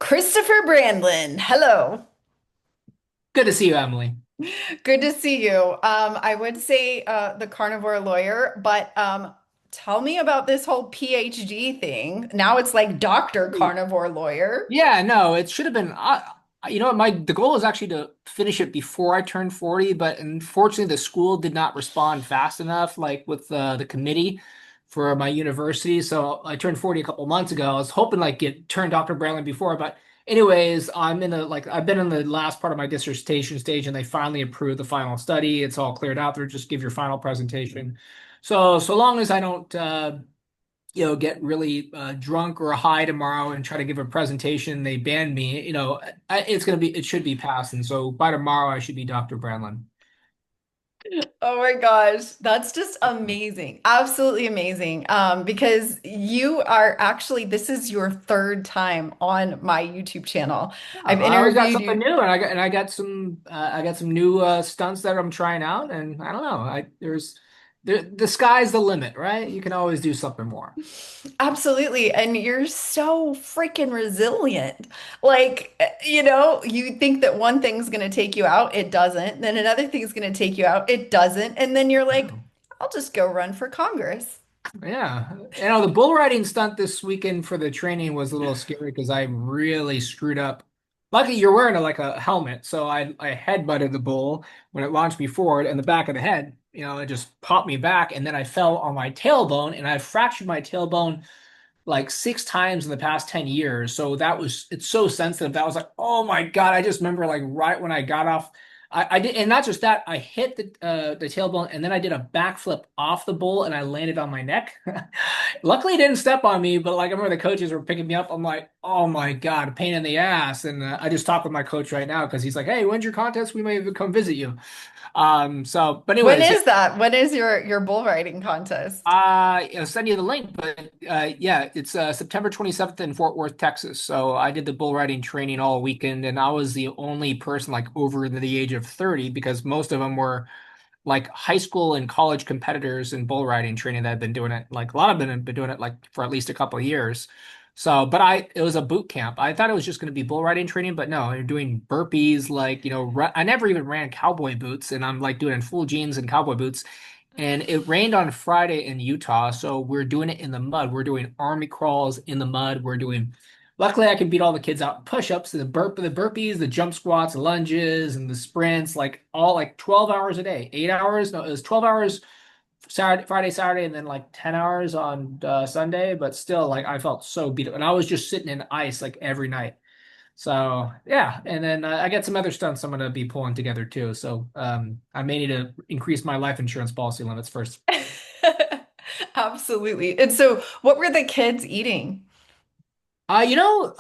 Christopher Brandlin. Hello. Good to see you, Emily. Good to see you. I would say the carnivore lawyer, but tell me about this whole PhD thing. Now it's like Dr. Carnivore Lawyer. Yeah, no, it should have been. You know, my the goal was actually to finish it before I turned 40, but unfortunately, the school did not respond fast enough, like with the committee for my university. So I turned 40 a couple months ago. I was hoping like get turned Dr. Brandlin before, but anyways, I'm in I've been in the last part of my dissertation stage, and they finally approved the final study. It's all cleared out. They're just give your final presentation. So long as I don't. Get really drunk or high tomorrow and try to give a presentation, they ban me, it should be passed. And so by tomorrow, I should be Dr. Brandlin. Oh my gosh, that's just amazing. Absolutely amazing. Because you are actually, this is your third time on my YouTube channel. I've I always got interviewed something you. new, and I got some new stunts that I'm trying out, and I don't know. The sky's the limit, right? You can always do something more. Absolutely. And you're so freaking resilient. You think that one thing's going to take you out, it doesn't. Then another thing's going to take you out, it doesn't. And then you're like, Wow. I'll just go run for Congress. Yeah. The bull riding stunt this weekend for the training was a little scary because I really screwed up. Lucky you're wearing like a helmet, so I headbutted the bull when it launched me forward in the back of the head. It just popped me back, and then I fell on my tailbone, and I fractured my tailbone like 6 times in the past 10 years. So it's so sensitive. That was like, oh my God. I just remember like right when I got off, I did, and not just that, I hit the tailbone and then I did a backflip off the bull and I landed on my neck. Luckily, it didn't step on me, but like I remember the coaches were picking me up. I'm like, oh my God, pain in the ass. And I just talked with my coach right now because he's like, hey, when's your contest? We may even come visit you. But When anyways, is that? When is your bull riding contest? I'll send you the link, but yeah, it's September 27th in Fort Worth, Texas. So I did the bull riding training all weekend, and I was the only person like over the age of 30 because most of them were like high school and college competitors in bull riding training that had been doing it. Like a lot of them have been doing it like for at least a couple of years. So, but it was a boot camp. I thought it was just going to be bull riding training, but no, you're doing burpees. Like, I never even ran cowboy boots, and I'm like doing full jeans and cowboy boots. And it rained on Friday in Utah, so we're doing it in the mud. We're doing army crawls in the mud. Luckily, I can beat all the kids out in push-ups, the burpees, the jump squats, the lunges, and the sprints, like all like 12 hours a day. 8 hours? No, it was 12 hours Saturday, Friday, Saturday, and then like 10 hours on Sunday. But still, like I felt so beat up, and I was just sitting in ice like every night. So yeah, and then I got some other stunts I'm gonna be pulling together too. So I may need to increase my life insurance policy limits first. Absolutely. And so, what were the kids eating? A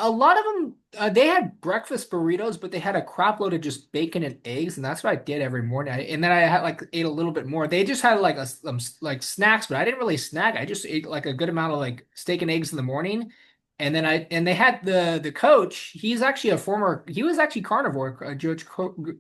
lot of them they had breakfast burritos, but they had a crap load of just bacon and eggs, and that's what I did every morning. And then I had like ate a little bit more. They just had like some like snacks, but I didn't really snack. I just ate like a good amount of like steak and eggs in the morning. And they had the coach. He was actually carnivore,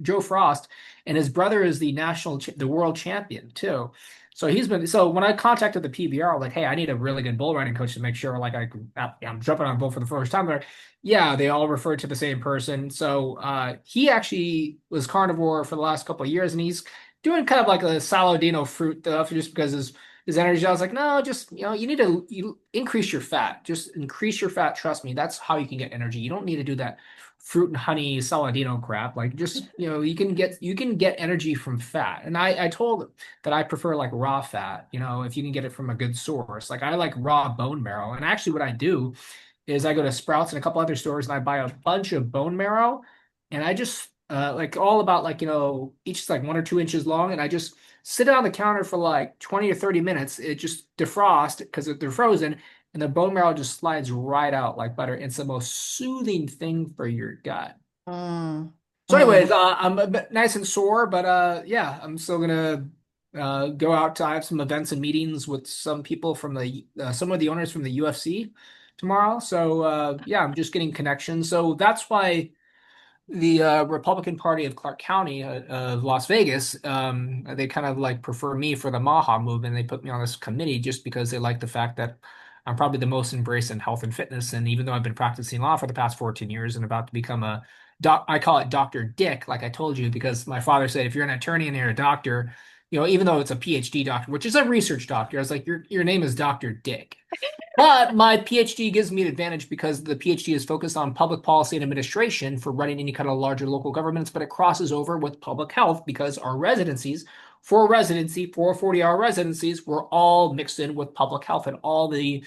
Joe Frost, and his brother is the world champion too. So when I contacted the PBR, I'm like, hey, I need a really good bull riding coach to make sure like I'm jumping on a bull for the first time. They're like, yeah, they all refer to the same person. So he actually was carnivore for the last couple of years, and he's doing kind of like a Saladino fruit stuff just because his energy. I was like, no, just you need to increase your fat. Just increase your fat. Trust me, that's how you can get energy. You don't need to do that fruit and honey Saladino crap. Like just you can get energy from fat. And I told him that I prefer like raw fat. If you can get it from a good source. Like I like raw bone marrow. And actually, what I do is I go to Sprouts and a couple other stores and I buy a bunch of bone marrow, and I just like all about like each is like 1 or 2 inches long, and I just sit it on the counter for like 20 or 30 minutes. It just defrost because they're frozen, and the bone marrow just slides right out like butter. It's the most soothing thing for your gut. Mm, So, anyways, mm. I'm a bit nice and sore, but yeah, I'm still gonna go out to I have some events and meetings with some people from some of the owners from the UFC tomorrow. So yeah, I'm just getting connections. So that's why the Republican Party of Clark County of Las Vegas, they kind of like prefer me for the Maha movement. They put me on this committee just because they like the fact that I'm probably the most embraced in health and fitness. And even though I've been practicing law for the past 14 years and about to become a doc, I call it Dr. Dick, like I told you, because my father said if you're an attorney and you're a doctor, even though it's a PhD doctor, which is a research doctor, I was like, your name is Dr. Dick. But my PhD gives me an advantage because the PhD is focused on public policy and administration for running any kind of larger local governments, but it crosses over with public health because our residencies, for residency, for 40-hour residencies, were all mixed in with public health, and all the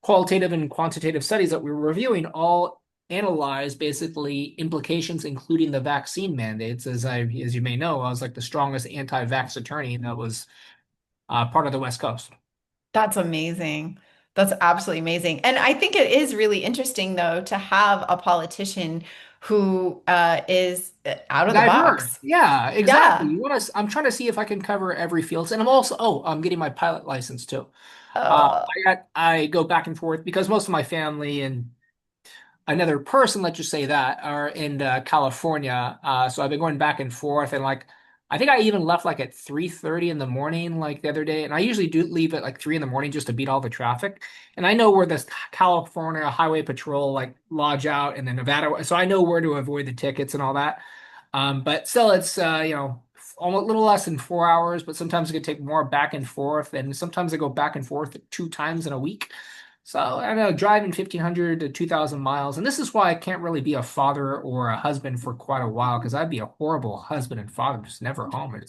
qualitative and quantitative studies that we were reviewing all analyze basically implications, including the vaccine mandates. As you may know, I was like the strongest anti-vax attorney that was part of the West Coast. That's amazing. That's absolutely amazing. And I think it is really interesting, though, to have a politician who is out of the Diverse. box. Yeah, exactly. Yeah. You want to, I'm trying to see if I can cover every field. And I'm also, I'm getting my pilot license too. Uh, I go back and forth because most of my family and another person, let's just say that, are in California. So I've been going back and forth, and like I think I even left like at 3:30 in the morning, like the other day. And I usually do leave at like 3 in the morning just to beat all the traffic. And I know where this California Highway Patrol like lodge out, and then Nevada, so I know where to avoid the tickets and all that. But still, it's almost a little less than 4 hours, but sometimes it could take more back and forth, and sometimes I go back and forth 2 times in a week. So I don't know, driving 1,500 to 2,000 miles, and this is why I can't really be a father or a husband for quite a while because I'd be a horrible husband and father, just never home. And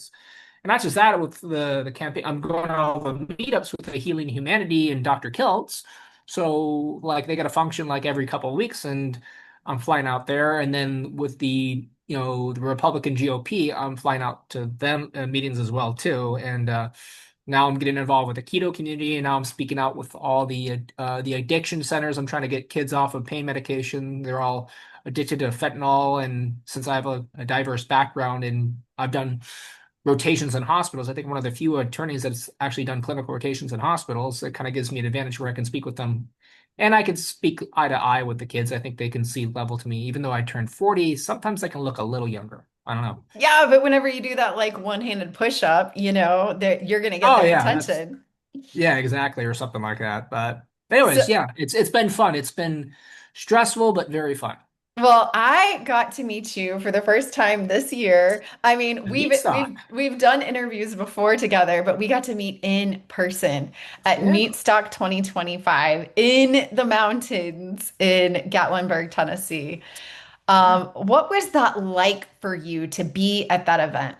not just that, with the campaign, I'm going to all the meetups with the Healing Humanity and Dr. Kiltz. So like they got to function like every couple of weeks, and I'm flying out there. And then with the Republican GOP, I'm flying out to them meetings as well too. And now I'm getting involved with the keto community, and now I'm speaking out with all the addiction centers. I'm trying to get kids off of pain medication. They're all addicted to fentanyl, and since I have a diverse background and I've done rotations in hospitals, I think one of the few attorneys that's actually done clinical rotations in hospitals, it kind of gives me an advantage where I can speak with them. And I can speak eye to eye with the kids. I think they can see level to me. Even though I turned 40, sometimes I can look a little younger. I don't know. yeah, but whenever you do that like one-handed push-up, you're gonna get Oh their yeah, that's attention. yeah, exactly, or something like that. But anyways, So, yeah, it's been fun. It's been stressful, but very fun. well, I got to meet you for the first time this year. I mean, The we've meat stock. we've we've done interviews before together, but we got to meet in person at Yeah. Meatstock 2025 in the mountains in Gatlinburg, Tennessee. Yeah. What was that like for you to be at that event?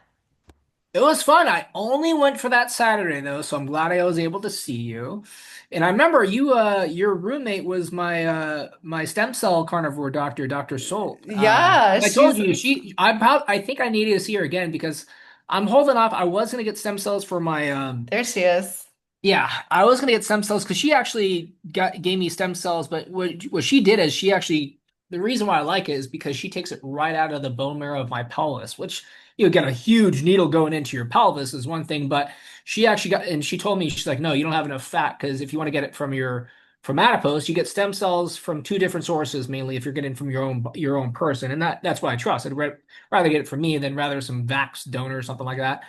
It was fun. I only went for that Saturday though, so I'm glad I was able to see you. And I remember your roommate was my stem cell carnivore doctor, Dr. Solt. Yeah, I told she's you I think I needed to see her again because I'm holding off. I was gonna get stem cells for my there she is. yeah, I was gonna get stem cells because she actually gave me stem cells, but what she did is she actually the reason why I like it is because she takes it right out of the bone marrow of my pelvis, which you get a huge needle going into your pelvis is one thing, but she actually got and she told me she's like, no, you don't have enough fat because if you want to get it from adipose, you get stem cells from two different sources, mainly if you're getting from your own person, and that's what I trust. Rather get it from me than rather some vax donor or something like that.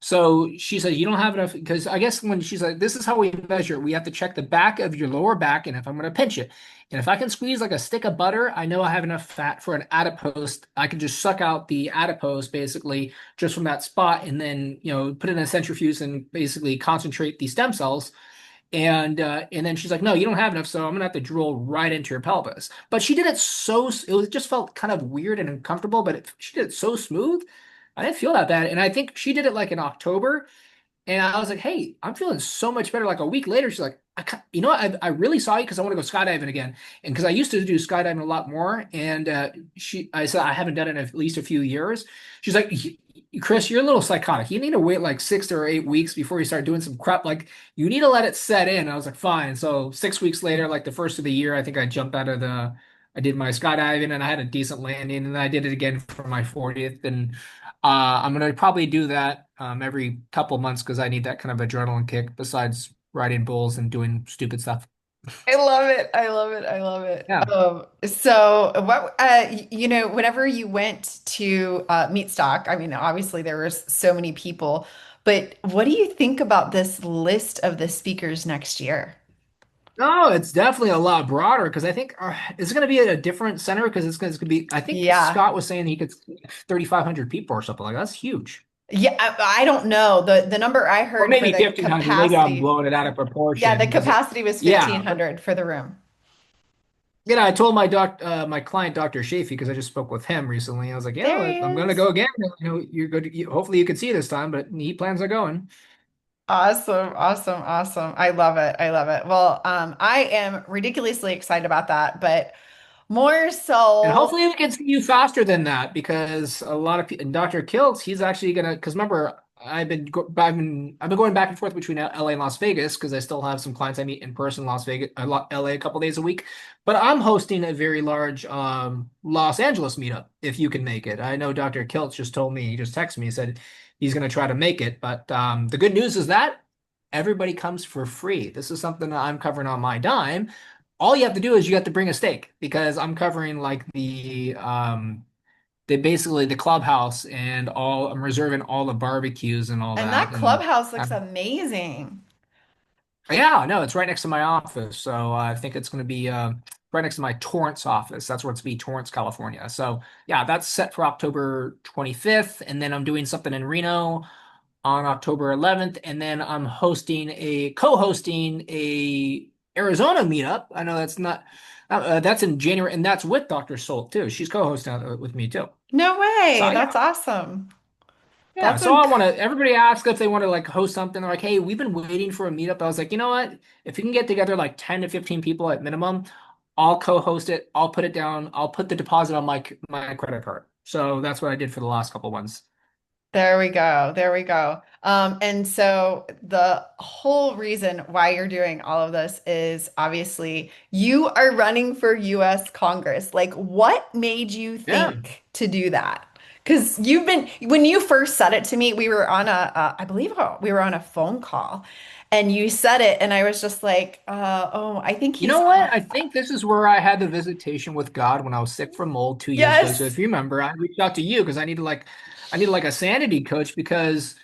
So she said, you don't have enough because I guess when she's like, this is how we measure it. We have to check the back of your lower back, and if I'm going to pinch it, and if I can squeeze like a stick of butter, I know I have enough fat for an adipose. I can just suck out the adipose basically just from that spot, and then put it in a centrifuge and basically concentrate the stem cells. And then she's like, no, you don't have enough, so I'm gonna have to drill right into your pelvis. But she did it just felt kind of weird and uncomfortable, but she did it so smooth. I didn't feel that bad. And I think she did it like in October. And I was like, hey, I'm feeling so much better. Like a week later, she's like, you know what? I really saw you because I want to go skydiving again. And because I used to do skydiving a lot more. And I said, I haven't done it in at least a few years. She's like, Chris, you're a little psychotic. You need to wait like 6 or 8 weeks before you start doing some crap. Like, you need to let it set in. I was like, fine. So 6 weeks later, like the first of the year, I think I did my skydiving and I had a decent landing. And then I did it again for my 40th. And I'm gonna probably do that every couple months because I need that kind of adrenaline kick besides riding bulls and doing stupid stuff. I love it. I love it. I love it. Yeah. So what whenever you went to Meatstock, I mean, obviously there was so many people, but what do you think about this list of the speakers next year? No, it's definitely a lot broader because I think it's going to be at a different center because it's going to be. I think Yeah. Scott was saying he could 3,500 people or something like that. That's huge. Yeah, I don't know. The number I Or heard for maybe the 1,500. Maybe I'm capacity, blowing it out of yeah, the proportion because capacity was yeah, but 1,500 for the room. I told my client, Dr. Shafee, because I just spoke with him recently. I was like, There he I'm going to is. go again. You're good. Hopefully you can see this time, but he plans on going. Awesome, awesome, awesome. I love it. I love it. Well, I am ridiculously excited about that, but more And so, hopefully we can see you faster than that because a lot of people, and Dr. Kiltz, he's actually gonna, because remember, I've been going back and forth between LA and Las Vegas because I still have some clients I meet in person in Las Vegas, LA a couple days a week. But I'm hosting a very large Los Angeles meetup if you can make it. I know Dr. Kiltz just told me, he just texted me, he said he's gonna try to make it. But the good news is that everybody comes for free. This is something that I'm covering on my dime. All you have to do is you have to bring a steak because I'm covering like the basically the clubhouse and all I'm reserving all the barbecues and all and that. that And clubhouse looks um, amazing. yeah, no, it's right next to my office. So I think it's going to be right next to my Torrance office. That's where it's be, Torrance, California. So yeah, that's set for October 25th. And then I'm doing something in Reno on October 11th, and then I'm co-hosting a Arizona meetup. I know that's not that's in January, and that's with Dr. Solt too. She's co-hosting with me too. No way. So That's yeah, awesome. yeah. That's So I inc want to. Everybody asks if they want to like host something. They're like, "Hey, we've been waiting for a meetup." I was like, you know what? If you can get together like 10 to 15 people at minimum, I'll co-host it. I'll put it down. I'll put the deposit on my credit card. So that's what I did for the last couple ones. There we go. There we go. And so the whole reason why you're doing all of this is obviously you are running for US Congress. Like, what made you Yeah. think to do that? Because when you first said it to me, we were on I believe we were on a phone call and you said it, and I was just like, oh, I think You he's know gonna, what? I think this is where I had the visitation with God when I was sick from mold 2 years ago. So if yes, you remember, I reached out to you because I needed like a sanity coach because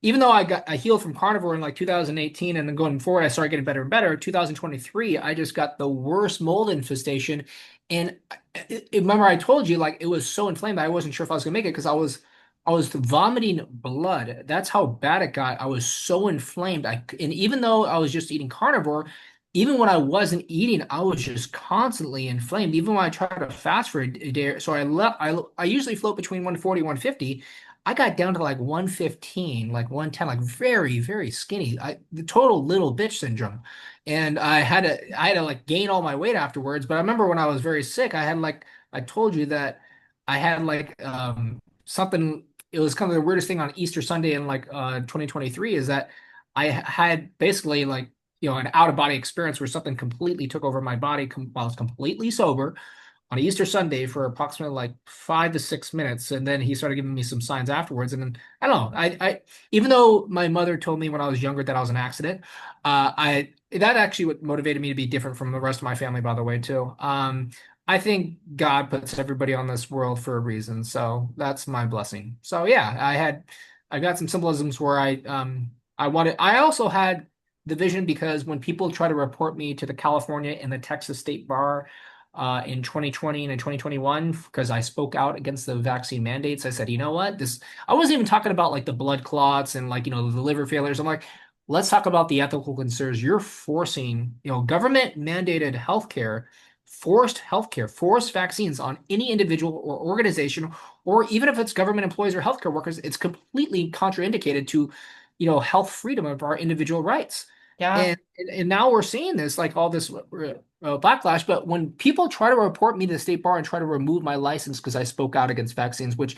even though I healed from carnivore in like 2018 and then going forward I started getting better and better. 2023 I just got the worst mold infestation, and remember I told you like it was so inflamed that I wasn't sure if I was gonna make it because I was vomiting blood. That's how bad it got. I was so inflamed. And even though I was just eating carnivore, even when I wasn't eating, I was just constantly inflamed. Even when I tried to fast for a day, so I usually float between 140, 150. I got down to like 115, like 110, like very, very skinny. The total little bitch syndrome. And I had to like gain all my weight afterwards. But I remember when I was very sick, I told you that I had like something, it was kind of the weirdest thing on Easter Sunday in like 2023 is that I had basically like, an out of body experience where something completely took over my body while I was completely sober on Easter Sunday for approximately like 5 to 6 minutes, and then he started giving me some signs afterwards. And then I don't know. I even though my mother told me when I was younger that I was an accident, I that actually what motivated me to be different from the rest of my family, by the way, too. I think God puts everybody on this world for a reason, so that's my blessing. So yeah, I got some symbolisms where I also had the vision because when people try to report me to the California and the Texas State Bar in 2020 and in 2021 because I spoke out against the vaccine mandates. I said, you know what? I wasn't even talking about like the blood clots and like, the liver failures. I'm like, let's talk about the ethical concerns. You're forcing, government mandated healthcare, forced vaccines on any individual or organization, or even if it's government employees or healthcare workers, it's completely contraindicated to, health freedom of our individual rights. yeah. And now we're seeing this like all this backlash. But when people try to report me to the state bar and try to remove my license because I spoke out against vaccines, which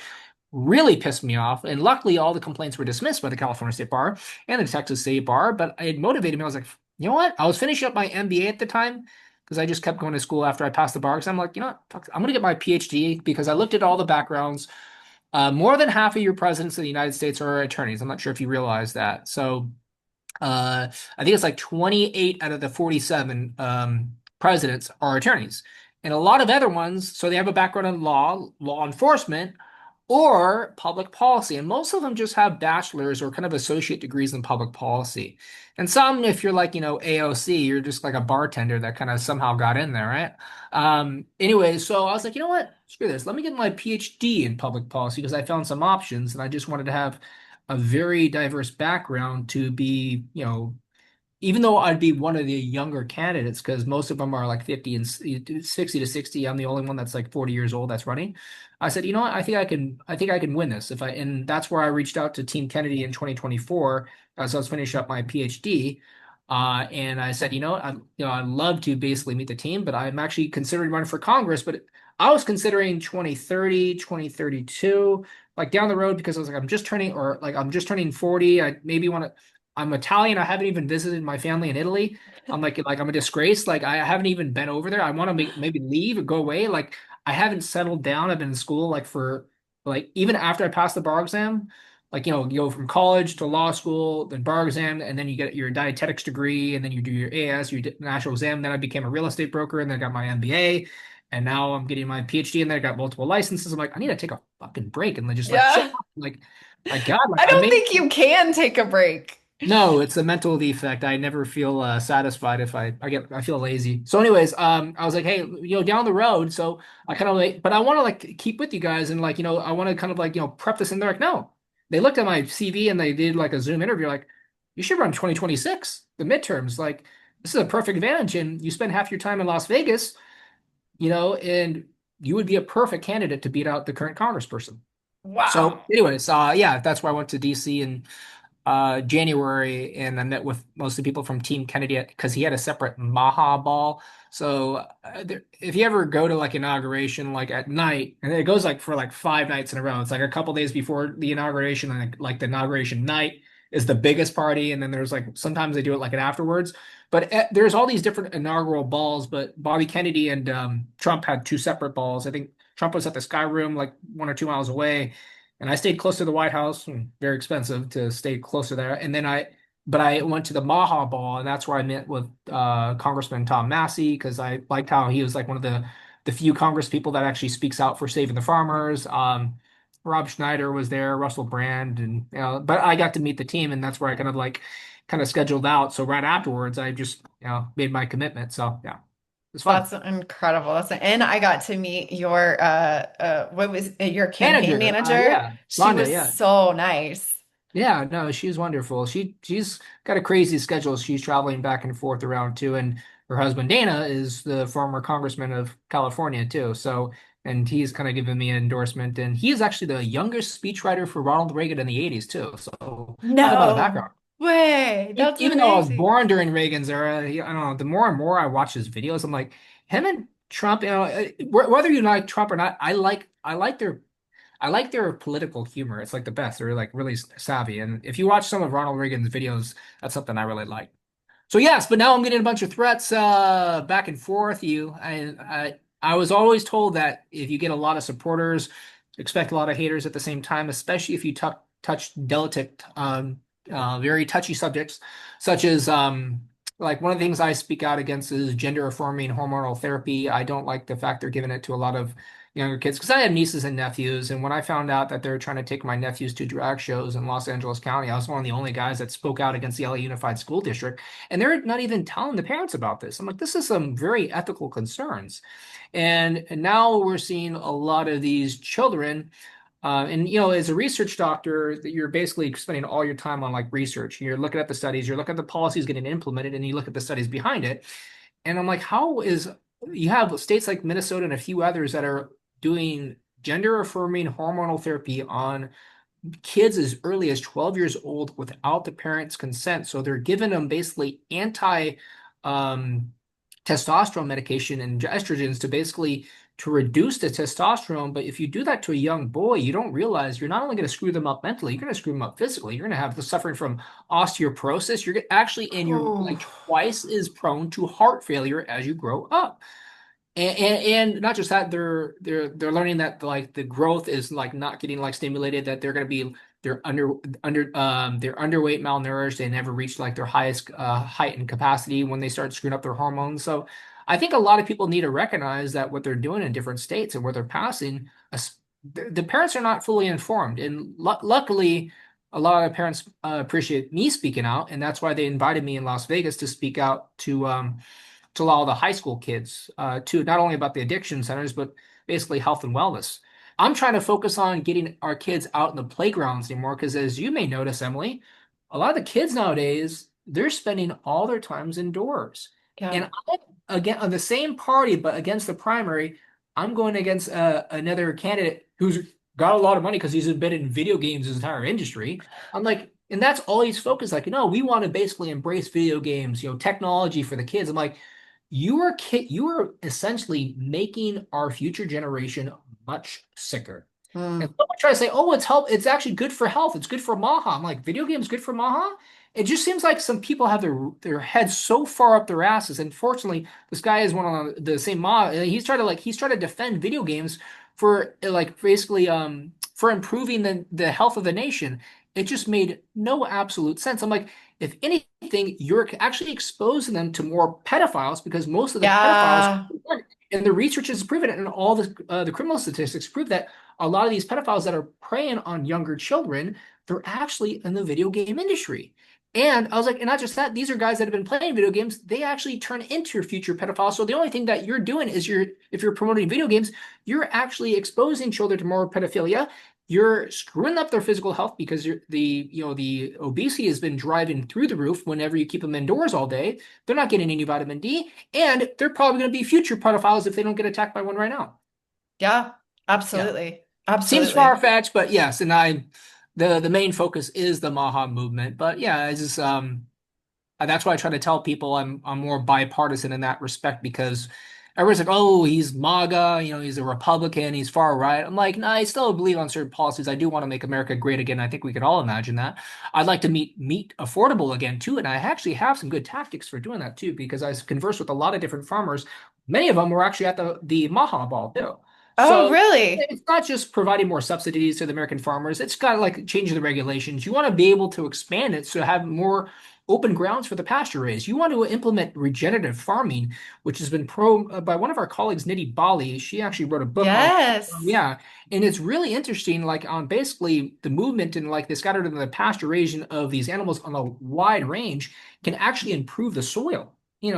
really pissed me off. And luckily, all the complaints were dismissed by the California State Bar and the Texas State Bar. But it motivated me. I was like, you know what? I was finishing up my MBA at the time because I just kept going to school after I passed the bar. Because I'm like, you know what? Fuck, I'm going to get my PhD because I looked at all the backgrounds. More than half of your presidents of the United States are attorneys. I'm not sure if you realize that. So I think it's like 28 out of the 47 presidents are attorneys. And a lot of other ones, so they have a background in law enforcement, or public policy. And most of them just have bachelor's or kind of associate degrees in public policy. And some, if you're like, AOC, you're just like a bartender that kind of somehow got in there, right? Anyway, so I was like, you know what? Screw this. Let me get my PhD in public policy because I found some options and I just wanted to have a very diverse background to be, even though I'd be one of the younger candidates, because most of them are like 50 and 60 to 60, I'm the only one that's like 40 years old that's running. I said, you know what? I think I can win this and that's where I reached out to Team Kennedy in 2024 as I was finishing up my PhD. And I said, I'd love to basically meet the team, but I'm actually considering running for Congress. But I was considering 2030, 2032, like down the road, because I was like, I'm just turning 40. I maybe want to. I'm Italian. I haven't even visited my family in Italy. I'm like I'm a disgrace. Like I haven't even been over there. I want to maybe leave or go away. Like I haven't settled down. I've been in school like for like even after I passed the bar exam, like you go from college to law school, then bar exam, and then you get your dietetics degree, and then you do your AS, your national exam. Then I became a real estate broker, and then I got my MBA, and now I'm getting my PhD, and then I got multiple licenses. I'm like, I need to take a fucking break and then just like chill. Yeah. Like, my God, like I I don't made think you can take a break. no, it's a mental defect. I never feel satisfied if I feel lazy. So, anyways, I was like, hey, down the road. So I kind of like, but I want to like keep with you guys and like, I want to kind of like, prep this. And they're like, no. They looked at my CV and they did like a Zoom interview. Like, you should run 2026, the midterms. Like, this is a perfect advantage. And you spend half your time in Las Vegas, and you would be a perfect candidate to beat out the current congressperson. So, Wow. anyways, yeah, that's why I went to DC and January, and I met with most of the people from Team Kennedy because he had a separate Maha ball. So if you ever go to like inauguration, like at night, and it goes like for like 5 nights in a row, it's like a couple days before the inauguration, and like the inauguration night is the biggest party, and then there's like sometimes they do it like it afterwards. But there's all these different inaugural balls. But Bobby Kennedy and Trump had two separate balls. I think Trump was at the Sky Room, like 1 or 2 miles away, and I stayed close to the White House. Very expensive to stay closer there. But I went to the Maha Ball, and that's where I met with Congressman Tom Massey because I liked how he was like one of the few Congress people that actually speaks out for saving the farmers. Rob Schneider was there, Russell Brand, and but I got to meet the team, and that's where I kind of scheduled out. So right afterwards, I just made my commitment. So yeah, it's fun. That's incredible. And I got to meet your what was your campaign Manager, manager. yeah, She Rhonda, was yeah. so nice. Yeah, no, she's wonderful. She's got a crazy schedule. She's traveling back and forth around too, and her husband Dana is the former congressman of California too. So, and he's kind of given me an endorsement, and he is actually the youngest speechwriter for Ronald Reagan in the '80s too. So, I have a lot of background. No way. That's Even though I was amazing. born during Reagan's era, I don't know. The more and more I watch his videos, I'm like, him and Trump. Whether you like Trump or not, I like their political humor. It's like the best. They're like really savvy. And if you watch some of Ronald Reagan's videos, that's something I really like. So yes, but now I'm getting a bunch of threats back and forth. I was always told that if you get a lot of supporters, expect a lot of haters at the same time, especially if you touch delicate, very touchy subjects, such as like one of the things I speak out against is gender affirming hormonal therapy. I don't like the fact they're giving it to a lot of younger kids because I have nieces and nephews, and when I found out that they're trying to take my nephews to drag shows in Los Angeles County, I was one of the only guys that spoke out against the LA Unified School District, and they're not even telling the parents about this. I'm like, this is some very ethical concerns. And now we're seeing a lot of these children. And as a research doctor, that you're basically spending all your time on like research. You're looking at the studies, you're looking at the policies getting implemented, and you look at the studies behind it. And I'm like, how is you have states like Minnesota and a few others that are doing gender affirming hormonal therapy on kids as early as 12 years old without the parents' consent. So they're giving them basically anti um, testosterone medication and estrogens to basically to reduce the testosterone. But if you do that to a young boy, you don't realize you're not only going to screw them up mentally, you're going to screw them up physically. You're going to have the suffering from osteoporosis. And you're Ooh. like twice as prone to heart failure as you grow up. And not just that, they're learning that like the growth is like not getting like stimulated, that they're going to be they're underweight, malnourished, they never reach like their highest height and capacity when they start screwing up their hormones. So I think a lot of people need to recognize that what they're doing in different states and where they're passing the parents are not fully informed, and luckily, a lot of parents appreciate me speaking out, and that's why they invited me in Las Vegas to speak out to allow the high school kids to not only about the addiction centers, but basically health and wellness. I'm trying to focus on getting our kids out in the playgrounds anymore because, as you may notice, Emily, a lot of the kids nowadays they're spending all their times indoors, Yeah. and I, again on the same party, but against the primary. I'm going against another candidate who's got a lot of money because he's been in video games his entire industry. I'm like, and that's all he's focused. Like, no, we want to basically embrace video games, technology for the kids. I'm like, you are essentially making our future generation much sicker. And Mm. someone try to say, oh, it's actually good for health. It's good for Maha. I'm like, video games good for Maha? It just seems like some people have their heads so far up their asses. And fortunately, this guy is one on the same Maha. He's trying to defend video games for like basically for improving the health of the nation. It just made no absolute sense. I'm like, if anything, you're actually exposing them to more pedophiles because most of the pedophiles, Yeah. and the research has proven it, and all the criminal statistics prove that a lot of these pedophiles that are preying on younger children, they're actually in the video game industry. And I was like, and not just that, these are guys that have been playing video games. They actually turn into your future pedophiles. So the only thing that you're doing is if you're promoting video games, you're actually exposing children to more pedophilia. You're screwing up their physical health because the obesity has been driving through the roof whenever you keep them indoors all day. They're not getting any vitamin D, and they're probably going to be future pedophiles if they don't get attacked by one right now. Yeah. Yeah. Absolutely. Seems Absolutely. far-fetched, but yes, the main focus is the Maha movement. But yeah, it's just that's why I try to tell people I'm more bipartisan in that respect because everyone's like, oh, he's MAGA, he's a Republican, he's far right. I'm like, no, I still believe on certain policies. I do want to make America great again. I think we could all imagine that. I'd like to meet affordable again too, and I actually have some good tactics for doing that too because I conversed with a lot of different farmers. Many of them were actually at the Maha ball too. Oh, So really? it's not just providing more subsidies to the American farmers. It's got to like changing the regulations. You want to be able to expand it so have more open grounds for the pasture raised. You want to implement regenerative farming, which has been by one of our colleagues, Nidhi Bali. She actually wrote a book on, Yes. yeah, and it's really interesting, like on basically the movement and like the scattered and the pasture raising of these animals on a wide range can actually improve the soil.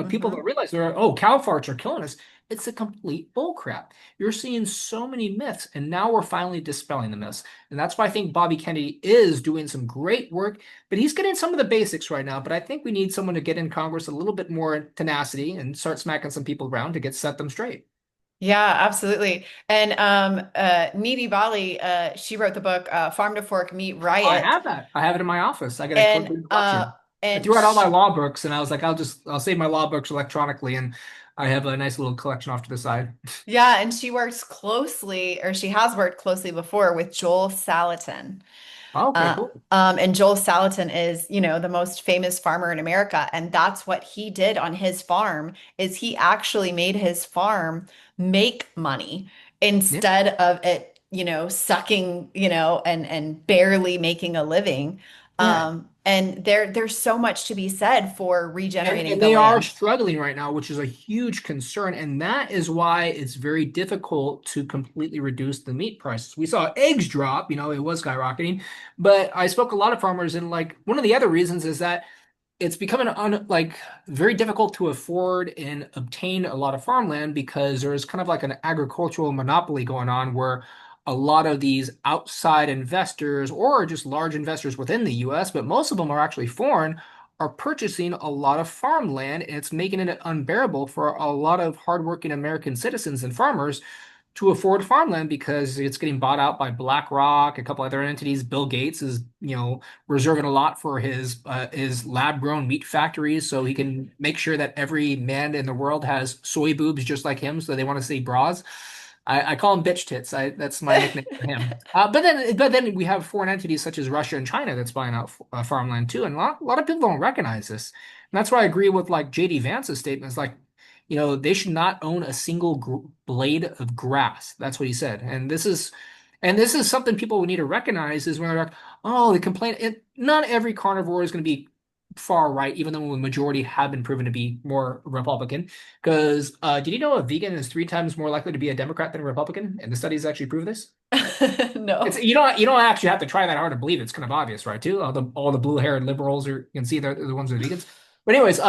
People Hmm. don't realize oh, cow farts are killing us. It's a complete bullcrap. You're seeing so many myths, and now we're finally dispelling the myths. And that's why I think Bobby Kennedy is doing some great work, but he's getting some of the basics right now. But I think we need someone to get in Congress a little bit more tenacity and start smacking some people around to set them straight. Yeah, absolutely. And Needy Bali, she wrote the book Farm to Fork Meat I Riot. have that. I have it in my office. I got a And complete collection. I and threw out all my sh law books, and I was like, I'll save my law books electronically, and I have a nice little collection off to the side. yeah, and she works closely, or she has worked closely before with Joel Salatin. Okay, cool. And Joel Salatin is, the most famous farmer in America. And that's what he did on his farm is he actually made his farm make money Yeah. instead of it, sucking, and barely making a living. Yeah. And there's so much to be said for regenerating And the they are land. struggling right now, which is a huge concern. And that is why it's very difficult to completely reduce the meat prices. We saw eggs drop, it was skyrocketing. But I spoke to a lot of farmers, and like one of the other reasons is that it's becoming like very difficult to afford and obtain a lot of farmland because there's kind of like an agricultural monopoly going on where a lot of these outside investors or just large investors within the US, but most of them are actually foreign, are purchasing a lot of farmland, and it's making it unbearable for a lot of hardworking American citizens and farmers to afford farmland because it's getting bought out by BlackRock, a couple other entities. Bill Gates is, reserving a lot for his lab-grown meat factories so he can make sure that every man in the world has soy boobs just like him, so they want to see bras. I call him bitch tits. That's my nickname for him. But then we have foreign entities such as Russia and China that's buying out farmland too, and a lot of people don't recognize this. And that's why I agree with like JD Vance's statements, like they should not own a single blade of grass. That's what he said. And this is something people need to recognize is when they're like, oh, they complain. Not every carnivore is going to be far right, even though the majority have been proven to be more Republican. Because did you know a vegan is 3 times more likely to be a Democrat than a Republican? And the studies actually prove this. It's No. you don't actually have to try that hard to believe it. It's kind of obvious, right? Too all the blue-haired liberals are you can see they're the ones that are vegans. But anyways,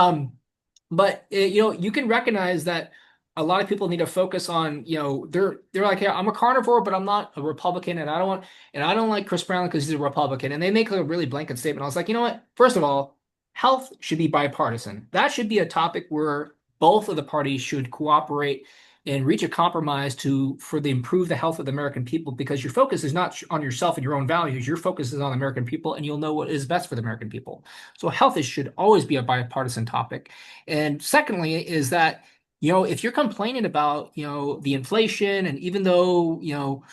but you can recognize that a lot of people need to focus on, they're like, yeah, I'm a carnivore, but I'm not a Republican, and I don't like Chris Brown because he's a Republican, and they make a really blanket statement. I was like, you know what? First of all, health should be bipartisan. That should be a topic where both of the parties should cooperate and reach a compromise to for the improve the health of the American people because your focus is not on yourself and your own values. Your focus is on the American people, and you'll know what is best for the American people. So health is, should always be a bipartisan topic. And secondly, is that if you're complaining about the inflation, and even though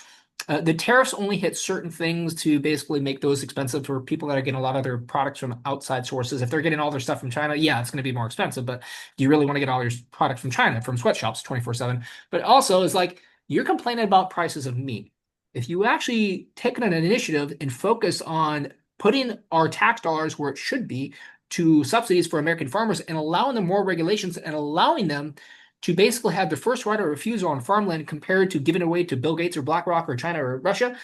the tariffs only hit certain things to basically make those expensive for people that are getting a lot of their products from outside sources. If they're getting all their stuff from China, yeah, it's going to be more expensive. But do you really want to get all your products from China, from sweatshops 24/7? But also, it's like you're complaining about prices of meat. If you actually take an initiative and focus on putting our tax dollars where it should be to subsidies for American farmers and allowing them more regulations and allowing them to basically have the first right of refusal on farmland compared to giving away to Bill Gates or BlackRock or China or Russia,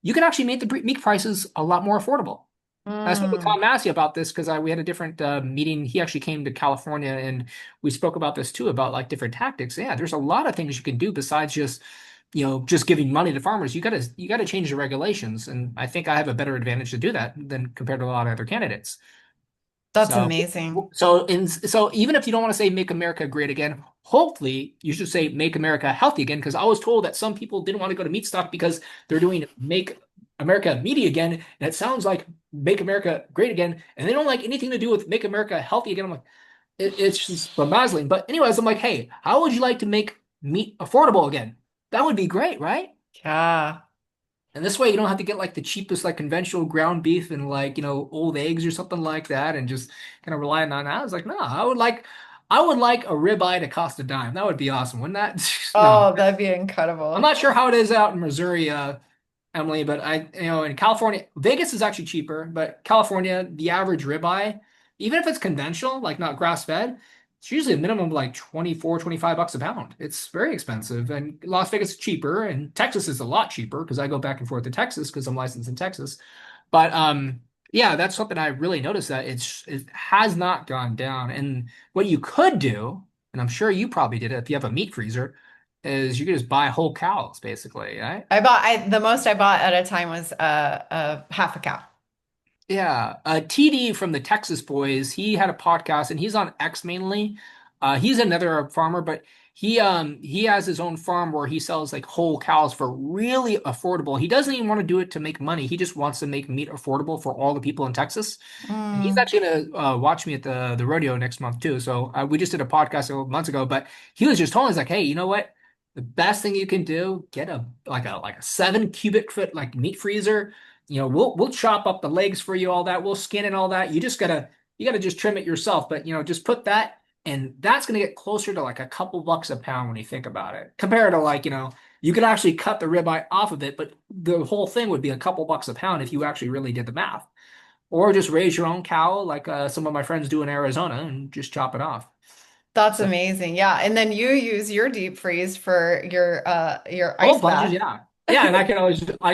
you can actually make the meat prices a lot more affordable. I spoke with Mm, Tom Massey about this because we had a different meeting. He actually came to California and we spoke about this too, about like different tactics. Yeah, there's a lot of things you can do besides just giving money to farmers. You gotta change the regulations, and I think I have a better advantage to do that than compared to a lot of other candidates. that's So, amazing. so even if you don't want to say make America great again, hopefully you should say make America healthy again. Because I was told that some people didn't want to go to meat stock because they're doing make America meaty again, and it sounds like make America great again, and they don't like anything to do with make America healthy again. I'm like, it's just bemusing. But anyways, I'm like, hey, how would you like to make meat affordable again? That would be great, right? Yeah. And this way you don't have to get like the cheapest like conventional ground beef and like, old eggs or something like that and just kind of relying on that. I was like, no, I would like a ribeye to cost a dime. That would be awesome, wouldn't that? No. Oh, that'd be I'm incredible. not sure how it is out in Missouri, Emily, but in California, Vegas is actually cheaper, but California, the average ribeye, even if it's conventional, like not grass-fed, it's usually a minimum of like 24, $25 a pound. It's very expensive. And Las Vegas is cheaper, and Texas is a lot cheaper because I go back and forth to Texas because I'm licensed in Texas. But yeah, that's something I really noticed that it has not gone down. And what you could do, and I'm sure you probably did it if you have a meat freezer, is you could just buy whole cows, basically, right? The most I bought at a time was half a cow. Yeah, TD from the Texas Boys, he had a podcast and he's on X mainly. He's another farmer, but he has his own farm where he sells like whole cows for really affordable. He doesn't even want to do it to make money. He just wants to make meat affordable for all the people in Texas. And he's Mm, actually gonna watch me at the rodeo next month too. So we just did a podcast a couple months ago, but he was just telling us like, hey, you know what? The best thing you can do, get a 7 cubic foot like meat freezer. We'll chop up the legs for you, all that. We'll skin and all that. You gotta just trim it yourself. But just put that, and that's gonna get closer to like a couple bucks a pound when you think about it. Compared to like, you could actually cut the ribeye off of it, but the whole thing would be a couple bucks a pound if you actually really did the math. Or just raise your own cow, like some of my friends do in Arizona, and just chop it off. that's So amazing. Yeah. And then you use your deep freeze for your cold ice plunges, bath. yeah. Yeah, and I can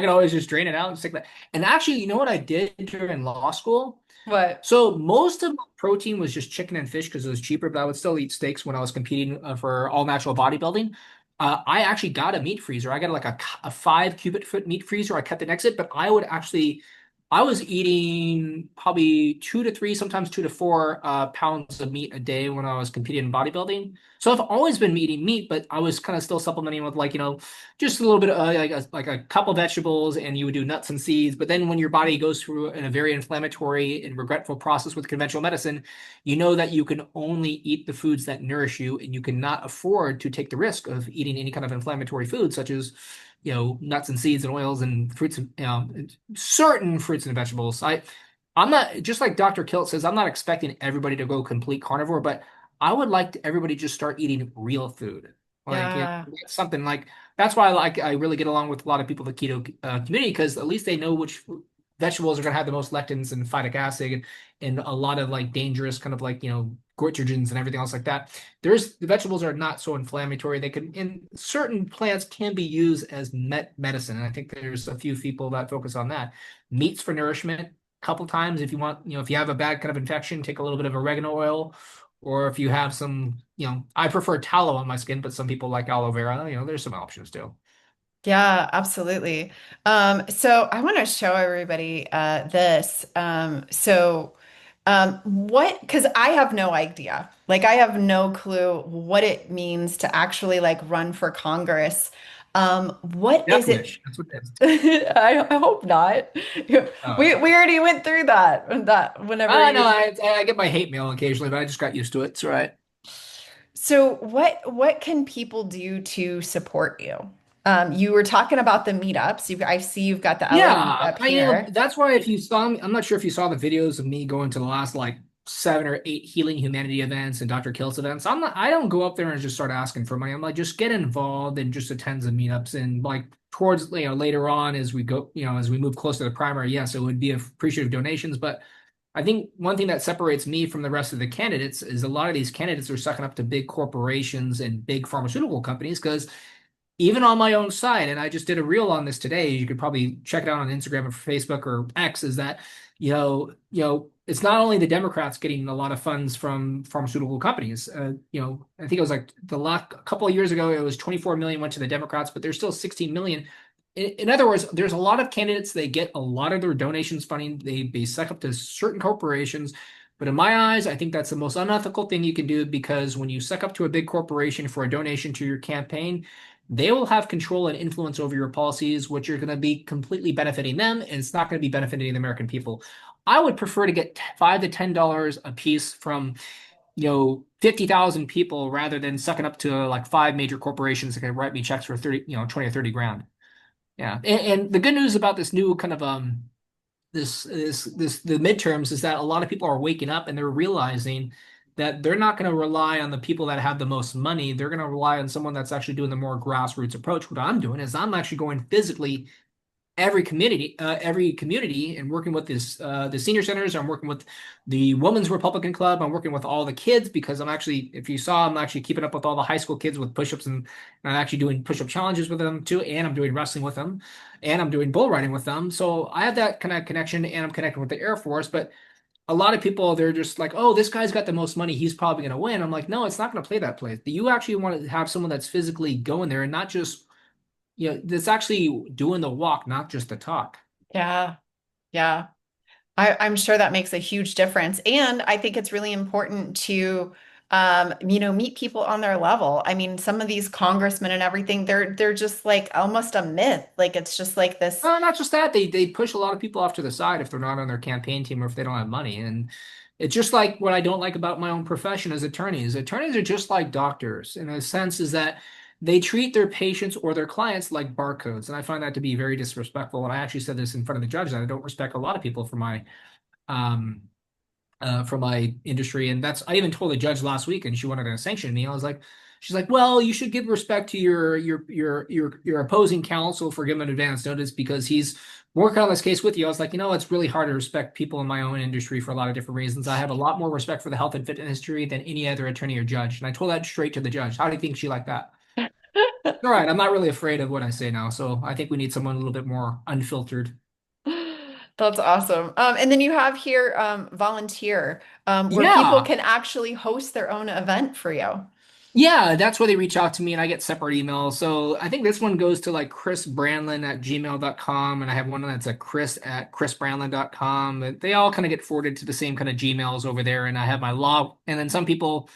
always just drain it out and stick that. And actually, you know what I did during law school? What? So most of my protein was just chicken and fish because it was cheaper, but I would still eat steaks when I was competing for all natural bodybuilding. I actually got a meat freezer. I got like a 5 cubic foot meat freezer. I cut the next it, but I was eating probably 2 to 3, sometimes 2 to 4 pounds of meat a day when I was competing in bodybuilding. So I've always been eating meat, but I was kind of still supplementing with like, just a little bit of like a couple vegetables, and you would do nuts and seeds. But then when your body goes through a very inflammatory and regretful process with conventional medicine, you know that you can only eat the foods that nourish you, and you cannot afford to take the risk of eating any kind of inflammatory food, such as nuts and seeds and oils and fruits and certain fruits and vegetables. I'm not, just like Dr. Kilt says, I'm not expecting everybody to go complete carnivore, but I would like everybody to just start eating real food. Like, Yeah. that's something like that's why I really get along with a lot of people in the keto community because at least they know which vegetables are going to have the most lectins and phytic acid and a lot of like dangerous kind of like, goitrogens and everything else like that. The vegetables are not so inflammatory. They can, in certain plants can be used as medicine. And I think there's a few people that focus on that. Meats for nourishment, a couple times if you want, if you have a bad kind of infection, take a little bit of oregano oil. Or if you have some, I prefer tallow on my skin, but some people like aloe vera. There's some options too. Yeah, absolutely. So I want to show everybody this. What, because I have no idea. Like, I have no clue what it means to actually like run for Congress. What Death is it? wish. That's what it is. I hope not. Oh, it's We fine. already went through that whenever I know you. I get my hate mail occasionally, but I just got used to it. It's all right. So what can people do to support you? You were talking about the meetups. I see you've got the LA Yeah, meetup here. that's why if you saw me, I'm not sure if you saw the videos of me going to the last like 7 or 8 Healing Humanity events and Dr. Kills events. I don't go up there and just start asking for money. I'm like, just get involved and just attend the meetups and like towards, later on as we go, as we move closer to the primary, yes, it would be appreciative donations. But I think one thing that separates me from the rest of the candidates is a lot of these candidates are sucking up to big corporations and big pharmaceutical companies because even on my own site, and I just did a reel on this today. You could probably check it out on Instagram or Facebook or X. Is that it's not only the Democrats getting a lot of funds from pharmaceutical companies. I think it was like the last couple of years ago, it was 24 million went to the Democrats, but there's still 16 million. In other words, there's a lot of candidates. They get a lot of their donations funding. They suck up to certain corporations. But in my eyes, I think that's the most unethical thing you can do because when you suck up to a big corporation for a donation to your campaign, they will have control and influence over your policies, which are going to be completely benefiting them, and it's not going to be benefiting the American people. I would prefer to get $5 to $10 a piece from, 50,000 people rather than sucking up to like five major corporations that can write me checks for 30, 20 or 30 grand. Yeah. And the good news about this new kind of the midterms is that a lot of people are waking up and they're realizing that they're not going to rely on the people that have the most money. They're going to rely on someone that's actually doing the more grassroots approach. What I'm doing is I'm actually going physically every community and working with the senior centers. I'm working with the Women's Republican Club. I'm working with all the kids because if you saw, I'm actually keeping up with all the high school kids with push-ups and I'm actually doing push-up challenges with them too. And I'm doing wrestling with them and I'm doing bull riding with them. So I have that kind of connection and I'm connected with the Air Force. But a lot of people, they're just like, oh, this guy's got the most money. He's probably going to win. I'm like, no, it's not going to play that play. You actually want to have someone that's physically going there and not just that's actually doing the walk, not just the talk. Yeah, yeah. I'm sure that makes a huge difference. And I think it's really important to, meet people on their level. I mean, some of these congressmen and everything, they're just like almost a myth. Like it's just like this. Not just that, they push a lot of people off to the side if they're not on their campaign team or if they don't have money. And it's just like what I don't like about my own profession as attorneys. Attorneys are just like doctors in a sense is that they treat their patients or their clients like barcodes. And I find that to be very disrespectful. And I actually said this in front of the judge that I don't respect a lot of people um for my industry. And I even told the judge last week and she wanted to sanction me. She's like, well, you should give respect to your opposing counsel for giving advance notice because he's working on this case with you. I was like, it's really hard to respect people in my own industry for a lot of different reasons. I have a lot more respect for the health and fitness industry than any other attorney or judge. And I told that straight to the judge. How do you think she liked that? All right, I'm not really afraid of what I say now, so I think we need someone a little bit more unfiltered. That's awesome. And then you have here volunteer, where people Yeah, can actually host their own event for you. Yeah, that's where they reach out to me and I get separate emails. So I think this one goes to like chrisbrandlin@gmail.com and I have one that's a chris@chrisbrandlin.com. They all kind of get forwarded to the same kind of Gmails over there. And I have my law. And then some people,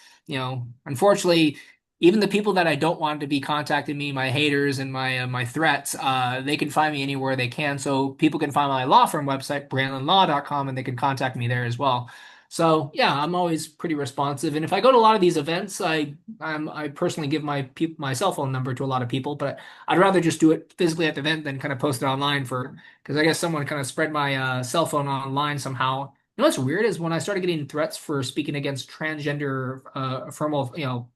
unfortunately, even the people that I don't want to be contacting me, my haters and my threats, they can find me anywhere they can. So people can find my law firm website, brandlinlaw.com, and they can contact me there as well. So yeah, I'm always pretty responsive. And if I go to a lot of these events, I personally give my cell phone number to a lot of people, but I'd rather just do it physically at the event than kind of post it online because I guess someone kind of spread my cell phone online somehow. What's weird is when I started getting threats for speaking against transgender affirmable,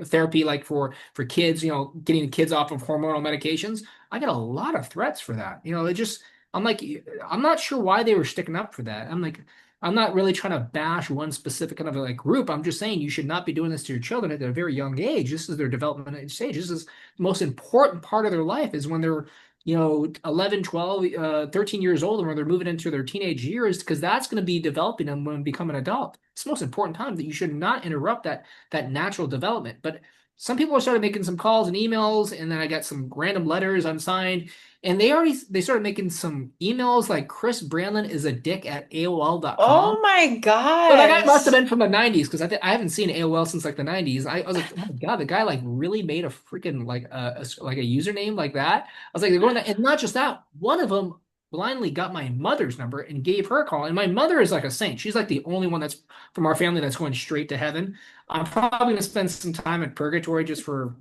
therapy, like for kids, getting kids off of hormonal medications, I get a lot of threats for that. It just I'm like, I'm not sure why they were sticking up for that. I'm like, I'm not really trying to bash one specific kind of like group. I'm just saying you should not be doing this to your children at a very young age. This is their developmental stage. This is the most important part of their life is when they're, 11, 12, 13 years old and when they're moving into their teenage years, because that's going to be developing them when they become an adult. It's the most important time that you should not interrupt that natural development. But some people started making some calls and emails, and then I got some random letters unsigned. And they started making some emails like Chris Brandlin is a dick at AOL.com. Oh my So that guy must have gosh. been from the 90s because I haven't seen AOL since like the 90s. I was like, oh my God, the guy like really made a freaking like like a username like that. I was like, they're going to, and not just that, one of them blindly got my mother's number and gave her a call. And my mother is like a saint. She's like the only one that's from our family that's going straight to heaven. I'm probably going to spend some time in purgatory just for,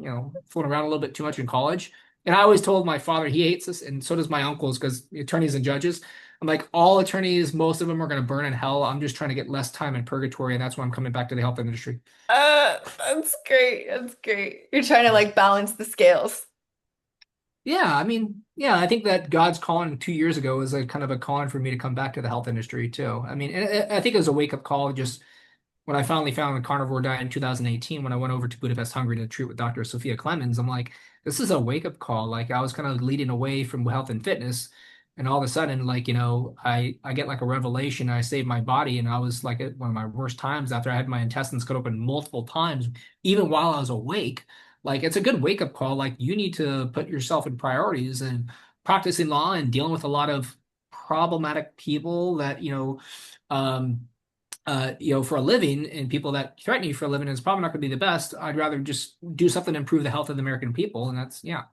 fooling around a little bit too much in college. And I always told my father he hates us, and so does my uncles because attorneys and judges. I'm like, all attorneys, most of them are going to burn in hell. I'm just trying to get less time in purgatory, and that's why I'm coming back to the health industry. That's great. That's great. You're trying to like balance the scales. Yeah, I mean, yeah, I think that God's calling 2 years ago was a kind of a calling for me to come back to the health industry too. I mean, and I think it was a wake up call just when I finally found the carnivore diet in 2018, when I went over to Budapest, Hungary to treat with Dr. Sophia Clemens, I'm like, this is a wake up call. Like I was kind of leading away from health and fitness, and all of a sudden, like I get like a revelation. I saved my body, and I was like at one of my worst times after I had my intestines cut open multiple times, even while I was awake. Like it's a good wake up call. Like you need to put yourself in priorities and practicing law and dealing with a lot of problematic people that for a living and people that threaten you for a living is probably not going to be the best. I'd rather just do something to improve the health of the American people. And that's, yeah.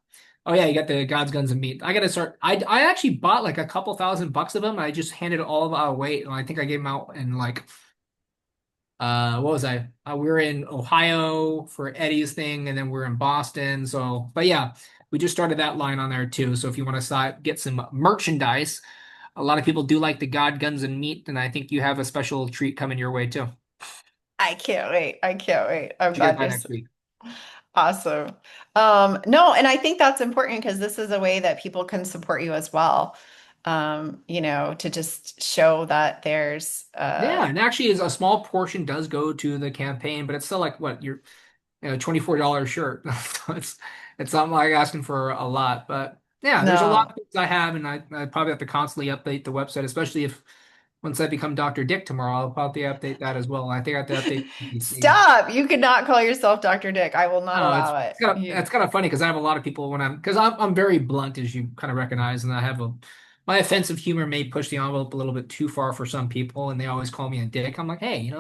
Oh yeah, you got the God's guns and meat. I got to start. I actually bought like a couple $1,000 of them. I just handed all of out away. And I think I gave them out in like, what was I? We were in Ohio for Eddie's thing and then we're in Boston. So, but yeah, we just started that line on there too. So if you want to get some merchandise, a lot of people do like the God, guns, and meat, and I think you have a special treat coming your way too. I can't wait. I can't wait. I'm Should get glad by you're next week. awesome. No, and I think that's important because this is a way that people can support you as well. To just show that there's Yeah, and actually, is a small portion does go to the campaign, but it's still like what your $24 shirt. So it's not like asking for a lot, but yeah, there's a lot no. of things I have, and I probably have to constantly update the website, especially if once I become Dr. Dick tomorrow, I'll probably update that as well. I think I have to update PPC. Stop. You cannot call yourself Dr. Dick. I will not Oh, it's allow it. it's kind of You it's kind of funny because I have a lot of people when I'm very blunt as you kind of recognize, and I have my offensive humor may push the envelope a little bit too far for some people, and they always call me a dick. I'm like, hey,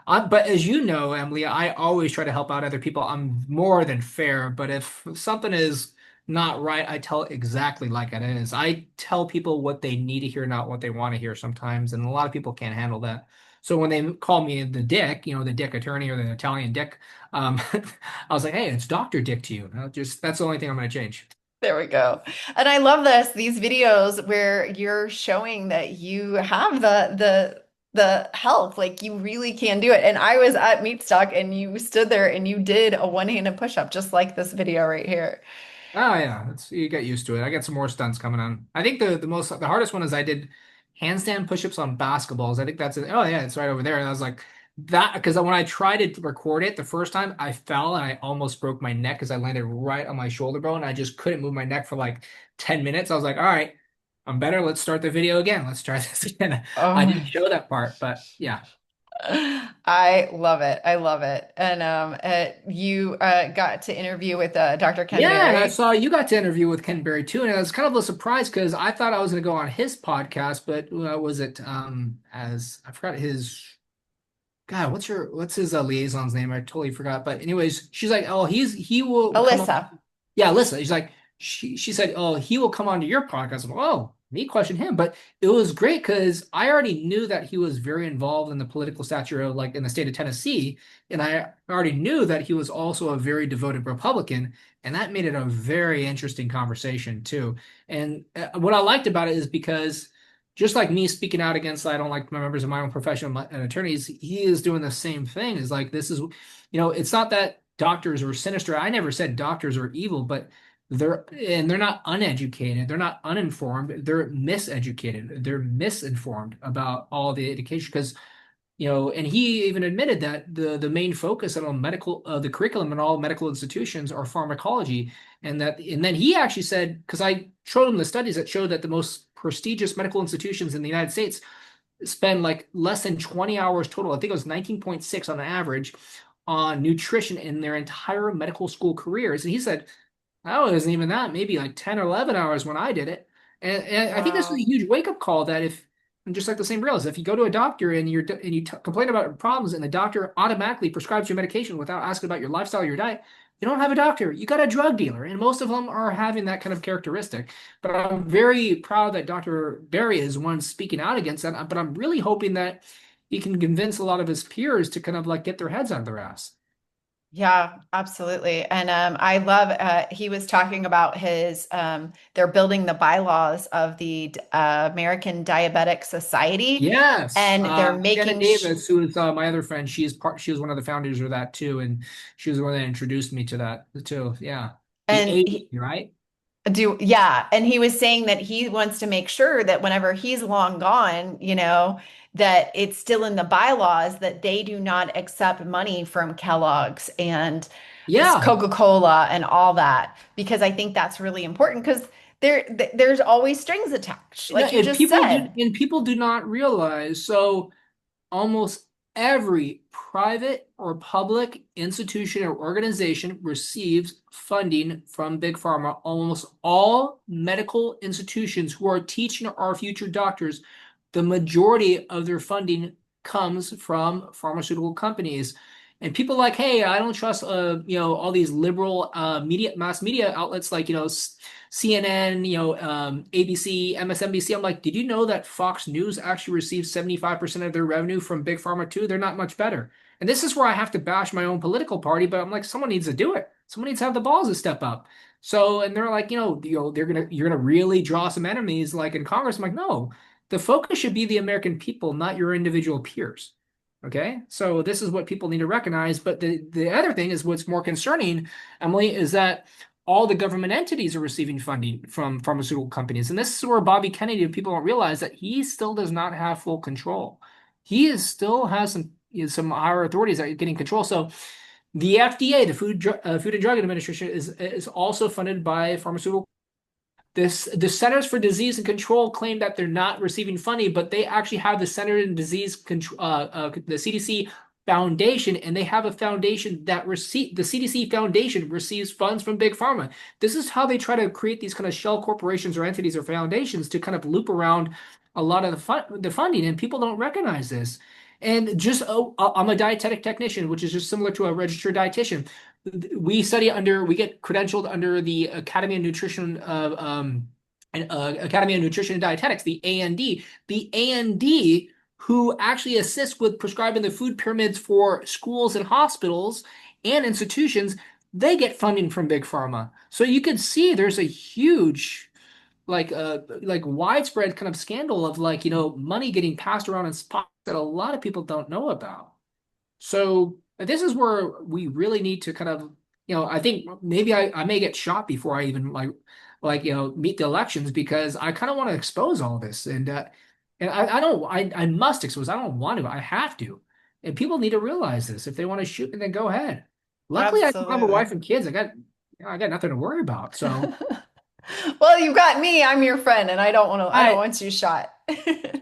but as you know, Emily, I always try to help out other people. I'm more than fair, but if something is not right, I tell it exactly like it is. I tell people what they need to hear, not what they want to hear sometimes, and a lot of people can't handle that. So when they call me the dick, the dick attorney or the Italian dick, I was like, hey, it's Dr. Dick to you. Just that's the only thing I'm going to change. There we go. And I love these videos where you're showing that you have the health, like you really can do it. And I was at Meat Stock and you stood there and you did a one-handed push-up just like this video right here. Oh yeah, you get used to it. I got some more stunts coming on. I think the hardest one is I did handstand push-ups on basketballs. I think that's it. Oh yeah, it's right over there. And I was like that because when I tried to record it the first time, I fell and I almost broke my neck because I landed right on my shoulder bone. I just couldn't move my neck for like 10 minutes. I was like, all right, I'm better. Let's start the video again. Let's try this again. Oh I didn't my, show that part, but yeah. I love it. I love it. And you got to interview with Dr. Ken Yeah, and I Berry. saw you got to interview with Ken Berry too, and it was kind of a surprise because I thought I was going to go on his podcast, but was it as I forgot his God, what's his liaison's name? I totally forgot. But anyways, she's like, oh, he will come on. Alyssa. Yeah, listen, she's like, she said, oh, he will come onto your podcast. I'm like, oh, me question him, but it was great because I already knew that he was very involved in the political stature of like in the state of Tennessee, and I already knew that he was also a very devoted Republican, and that made it a very interesting conversation too. And what I liked about it is because just like me speaking out against I don't like my members of my own profession and attorneys, he is doing the same thing. Is like this is, it's not that doctors are sinister. I never said doctors are evil, but they're not uneducated, they're not uninformed, they're miseducated, they're misinformed about all the education because and he even admitted that the main focus on medical the curriculum in all medical institutions are pharmacology, and then he actually said, because I showed him the studies that showed that the most prestigious medical institutions in the United States spend like less than 20 hours total. I think it was 19.6 on average on nutrition in their entire medical school careers. And he said, oh, it wasn't even that, maybe like 10 or 11 hours when I did it. And I think this is a Wow. huge wake-up call that if, and just like the same rails, if you go to a doctor and you complain about problems and the doctor automatically prescribes your medication without asking about your lifestyle or your diet, you don't have a doctor. You got a drug dealer. And most of them are having that kind of characteristic. But I'm very proud that Dr. Berry is one speaking out against that. But I'm really hoping that he can convince a lot of his peers to kind of like get their heads out of their ass. Yeah, absolutely. And I love he was talking about his they're building the bylaws of the American Diabetic Society, Yes, and they're Shannon making Davis, who is my other friend, she was one of the founders of that too, and she was the one that introduced me to that too. Yeah, the and A, he, right? yeah, and he was saying that he wants to make sure that whenever he's long gone, that it's still in the bylaws that they do not accept money from Kellogg's and Yeah, Coca-Cola and all that, because I think that's really important because there's always strings attached, like you just said. and people do not realize. So almost every private or public institution or organization receives funding from Big Pharma. Almost all medical institutions who are teaching our future doctors, the majority of their funding comes from pharmaceutical companies. And people like, hey, I don't trust, all these liberal mass media outlets like, CNN, ABC, MSNBC. I'm like, did you know that Fox News actually receives 75% of their revenue from Big Pharma too? They're not much better. And this is where I have to bash my own political party, but I'm like, someone needs to do it. Someone needs to have the balls to step up. So, and they're like, you're gonna really draw some enemies like in Congress. I'm like, no, the focus should be the American people, not your individual peers. Okay, so this is what people need to recognize. But the other thing is what's more concerning, Emily, is that all the government entities are receiving funding from pharmaceutical companies. And this is where Bobby Kennedy, people don't realize that he still does not have full control. Still has some higher authorities that are getting control. So the FDA, the Food and Drug Administration, is also funded by pharmaceutical. The Centers for Disease and Control claim that they're not receiving funding, but they actually have the Center and Disease Control, the CDC Foundation, and they have a foundation that the CDC Foundation receives funds from Big Pharma. This is how they try to create these kind of shell corporations or entities or foundations to kind of loop around a lot of the funding, and people don't recognize this. And just I'm a dietetic technician, which is just similar to a registered dietitian. We get credentialed under the Academy of Nutrition and Dietetics, the A&D, who actually assists with prescribing the food pyramids for schools and hospitals and institutions. They get funding from Big Pharma. So you can see there's a huge like widespread kind of scandal of money getting passed around in spots that a lot of people don't know about. So this is where we really need to kind of, I think maybe I may get shot before I even meet the elections because I kind of want to expose all this and I don't I must expose. I don't want to. I have to. And people need to realize this. If they want to shoot me, then go ahead. Luckily, I don't have a wife Absolutely. and kids. I got nothing to worry about. So Well, you got me. I'm your friend, and I don't I want you shot.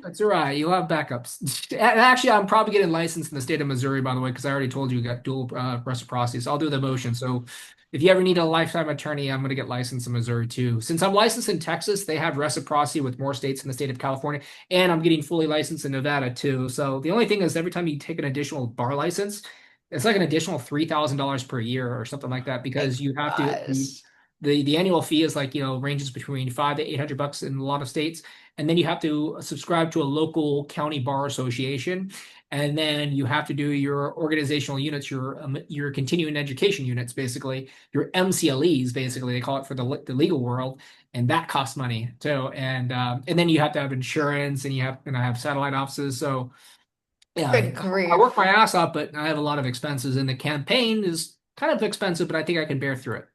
That's all right. You'll have backups. And actually, I'm probably getting licensed in the state of Missouri, by the way, because I already told you got dual reciprocity. So I'll do the motion. So if you ever need a lifetime attorney, I'm going to get licensed in Missouri too. Since I'm licensed in Texas, they have reciprocity with more states in the state of California, and I'm getting fully licensed in Nevada too. So the only thing is, every time you take an additional bar license, it's like an additional $3,000 per year or something like that My because you have to gosh. the annual fee is ranges between $500 to $800 in a lot of states, and then you have to subscribe to a local county bar association, and then you have to do your organizational units, your continuing education units, basically your MCLEs, basically they call it for the legal world, and that costs money too, and then you have to have insurance, and I have satellite offices, so yeah, Good I work my grief. ass off, but I have a lot of expenses, and the campaign is kind of expensive, but I think I can bear through it.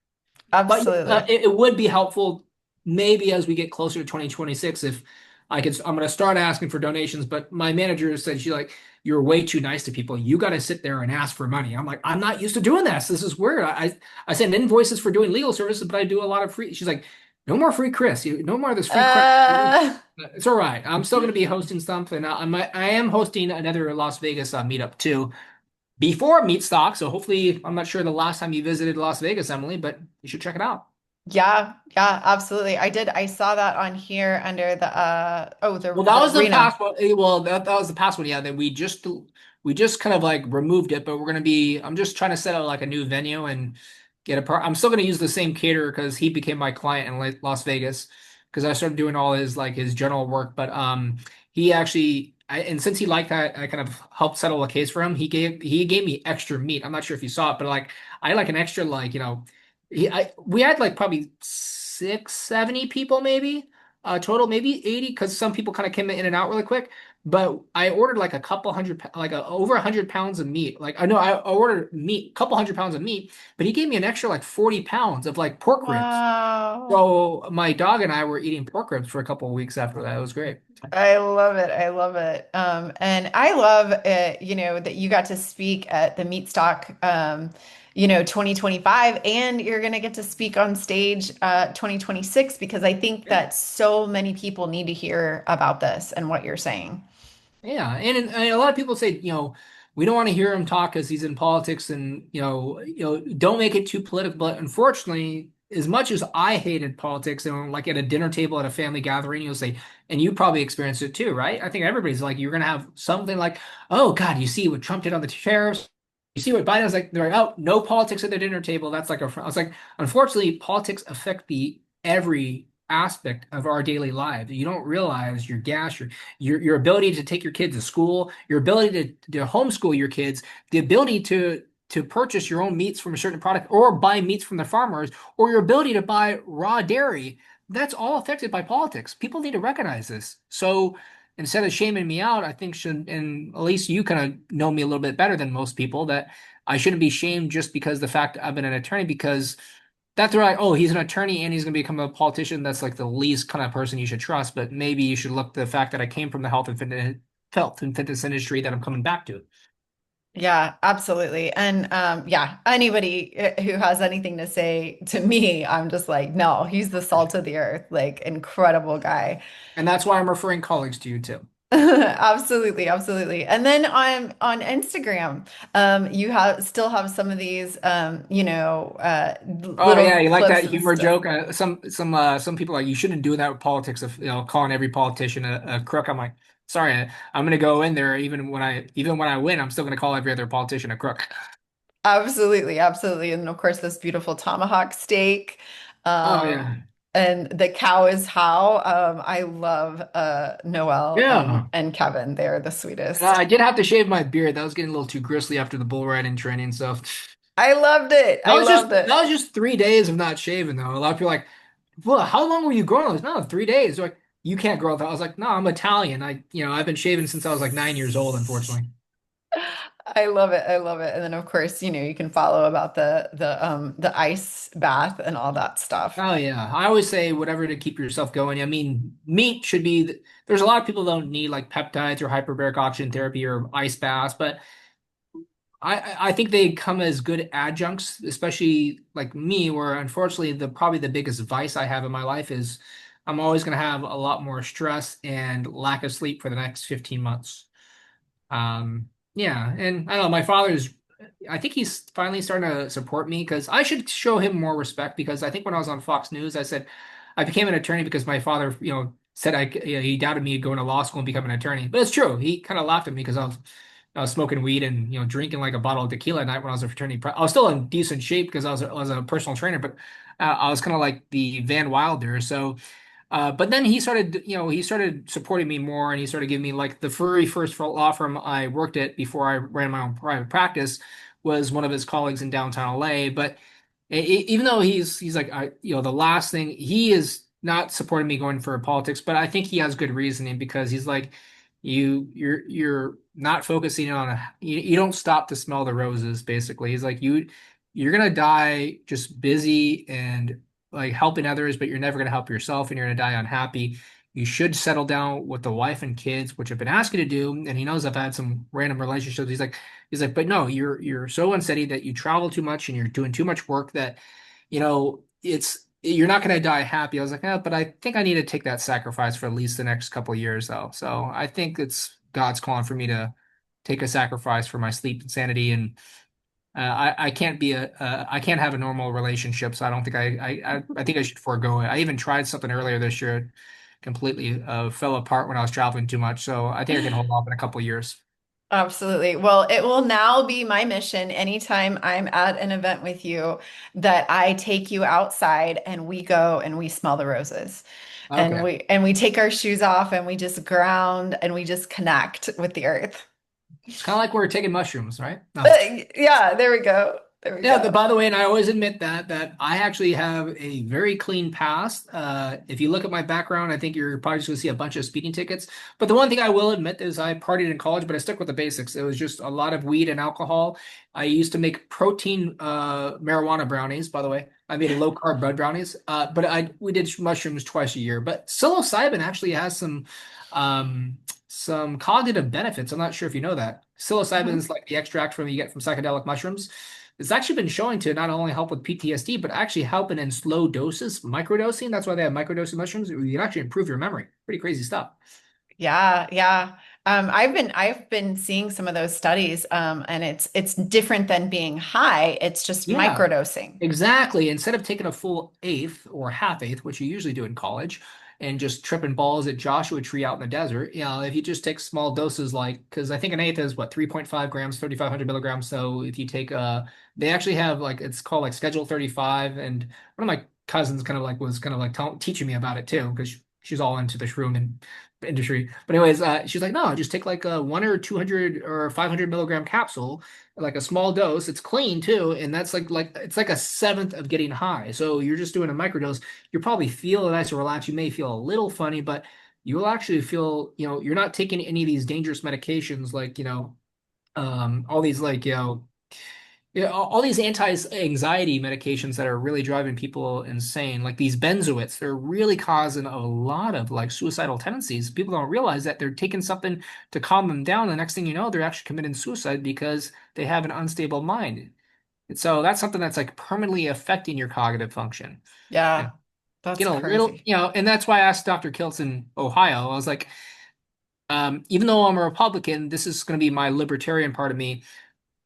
But Absolutely. it would be helpful maybe as we get closer to 2026 if I'm going to start asking for donations. But my manager said, she's like, you're way too nice to people. You got to sit there and ask for money. I'm like, I'm not used to doing this. This is weird. I send invoices for doing legal services, but I do a lot of free. She's like, no more free Chris. No more of this free crap. Uh, It's all right. I'm still going to be hosting something. I am hosting another Las Vegas meetup too before Meat Stock. So hopefully, I'm not sure the last time you visited Las Vegas, Emily, but you should check it out. yeah, yeah, absolutely. I did. I saw that on here under the oh, Well, that the was the arena. past one. Well, that was the past one. Yeah, then we just kind of like removed it, but we're gonna be. I'm just trying to set up like a new venue and get a part. I'm still gonna use the same caterer because he became my client in Las Vegas because I started doing all his general work. But he actually, and since he liked that, I kind of helped settle a case for him. He gave me extra meat. I'm not sure if you saw it, but like I had like an extra like we had like probably 70 people maybe total, maybe 80, because some people kind of came in and out really quick. But I ordered like a couple hundred, over 100 pounds of meat. Like I know I ordered meat, couple hundred pounds of meat, but he gave me an extra like 40 pounds of like pork ribs. Wow. So my dog and I were eating pork ribs for a couple of weeks after that. It was great. I love it. I love it. And I love it, that you got to speak at the Meat Stock, 2025, and you're going to get to speak on stage 2026 because I think Yeah. that so many people need to hear about this and what you're saying. Yeah, and a lot of people say, we don't want to hear him talk because he's in politics, and don't make it too political. But unfortunately, as much as I hated politics, and like at a dinner table at a family gathering, you'll say, and you probably experienced it too, right? I think everybody's like, you're gonna have something like, oh God, you see what Trump did on the tariffs. You see what Biden's like. They're like, oh, no politics at the dinner table. That's like I was like, unfortunately, politics affect the every aspect of our daily life. You don't realize your gas, your ability to take your kids to school, your ability to homeschool your kids, the ability to purchase your own meats from a certain product or buy meats from the farmers, or your ability to buy raw dairy. That's all affected by politics. People need to recognize this. So instead of shaming me out, I think should, and at least you kind of know me a little bit better than most people, that I shouldn't be shamed just because the fact I've been an attorney, because that's right. Oh, he's an attorney and he's going to become a politician. That's like the least kind of person you should trust. But maybe you should look at the fact that I came from the health and fitness industry that I'm coming back to. Yeah, absolutely. And yeah, anybody who has anything to say to me, I'm just like, no, he's the salt of the earth, like incredible guy. And that's why I'm referring colleagues to you too. Absolutely, absolutely. And then on Instagram, you have still have some of these Oh little yeah, you like clips that and humor stuff. joke? Some people are like, you shouldn't do that with politics of calling every politician a crook. I'm like, sorry, I'm gonna go in there even when I win, I'm still gonna call every other politician a crook. Absolutely, absolutely. And of course, this beautiful tomahawk steak. Oh Um, yeah, and the cow is how. I love Noel yeah. and Kevin. They're the And sweetest. I did have to shave my beard. That was getting a little too gristly after the bull riding training. So I loved it. that I was just loved it. that was just 3 days of not shaving though. A lot of people are like, well, how long were you growing? I was no, 3 days. They're like, you can't grow that. I was like, no, I'm Italian. I've been shaving since I was like 9 years old, unfortunately. I love it. I love it. And then of course, you can follow about the ice bath and all that stuff. Oh yeah, I always say whatever to keep yourself going. I mean, meat should be. There's a lot of people that don't need like peptides or hyperbaric oxygen therapy or ice baths, but I think they come as good adjuncts, especially like me, where unfortunately probably the biggest vice I have in my life is I'm always going to have a lot more stress and lack of sleep for the next 15 months. Yeah, and I don't know, my father's, I think he's finally starting to support me because I should show him more respect, because I think when I was on Fox News, I said I became an attorney because my father, said he doubted me going to law school and becoming an attorney. But it's true. He kind of laughed at me because I was smoking weed and drinking like a bottle of tequila at night when I was a fraternity. I was still in decent shape because I was a personal trainer, but I was kind of like the Van Wilder. So but then he started supporting me more, and he started giving me like the very first law firm I worked at before I ran my own private practice was one of his colleagues in downtown LA. But even though he's like, the last thing, he is not supporting me going for politics, but I think he has good reasoning because he's like, you're not focusing on you don't stop to smell the roses, basically. He's like, you're gonna die just busy and like helping others, but you're never gonna help yourself, and you're gonna die unhappy. You should settle down with the wife and kids, which I've been asking to do. And he knows I've had some random relationships. He's like, but no, you're so unsteady that you travel too much and you're doing too much work that, you're not gonna die happy. I was like, but I think I need to take that sacrifice for at least the next couple of years, though. So I think it's God's calling for me to take a sacrifice for my sleep and sanity, and I can't I can't have a normal relationship, so I don't think I think I should forego it. I even tried something earlier this year, it completely fell apart when I was traveling too much. So I think I can hold off in a couple of years. Absolutely. Well, it will now be my mission anytime I'm at an event with you that I take you outside and we go and we smell the roses. And Okay, we take our shoes off and we just ground and we just connect with the earth. it's kind of like we're taking mushrooms, right? No. Yeah, there we go. There we Yeah, go. by the way, and I always admit that I actually have a very clean past. If you look at my background, I think you're probably just going to see a bunch of speeding tickets. But the one thing I will admit is I partied in college, but I stuck with the basics. It was just a lot of weed and alcohol. I used to make protein marijuana brownies, by the way. I made low carb bread brownies. But I we did mushrooms twice a year. But psilocybin actually has some cognitive benefits. I'm not sure if you know that. Psilocybin Mhm. is like the extract from you get from psychedelic mushrooms. It's actually been shown to not only help with PTSD, but actually helping in slow doses, microdosing. That's why they have microdosing mushrooms. You can actually improve your memory. Pretty crazy stuff. Yeah, yeah. I've been seeing some of those studies, and it's different than being high. It's just Yeah, microdosing. exactly. Instead of taking a full eighth or half eighth, which you usually do in college, and just tripping balls at Joshua Tree out in the desert, if you just take small doses, like, because I think an eighth is what, 3.5 grams, 3,500 milligrams. So if you take, they actually have like, it's called like Schedule 35. And one of my cousins was kind of like teaching me about it too, because she's all into the shroom and industry. But anyways, she's like, no, just take like a 1 or 200 or 500 milligram capsule, like a small dose. It's clean too, and that's like it's like a seventh of getting high. So you're just doing a microdose. You'll probably feel nice and relaxed. You may feel a little funny, but you will actually feel, you're not taking any of these dangerous medications like, all these like, yeah, all these anti-anxiety medications that are really driving people insane, like these benzoates, they're really causing a lot of like suicidal tendencies. People don't realize that they're taking something to calm them down. The next thing you know, they're actually committing suicide because they have an unstable mind. And so that's something that's like permanently affecting your cognitive function. And Yeah, that's get a little, crazy. and that's why I asked Dr. Kiltz in Ohio. I was like, even though I'm a Republican, this is going to be my libertarian part of me.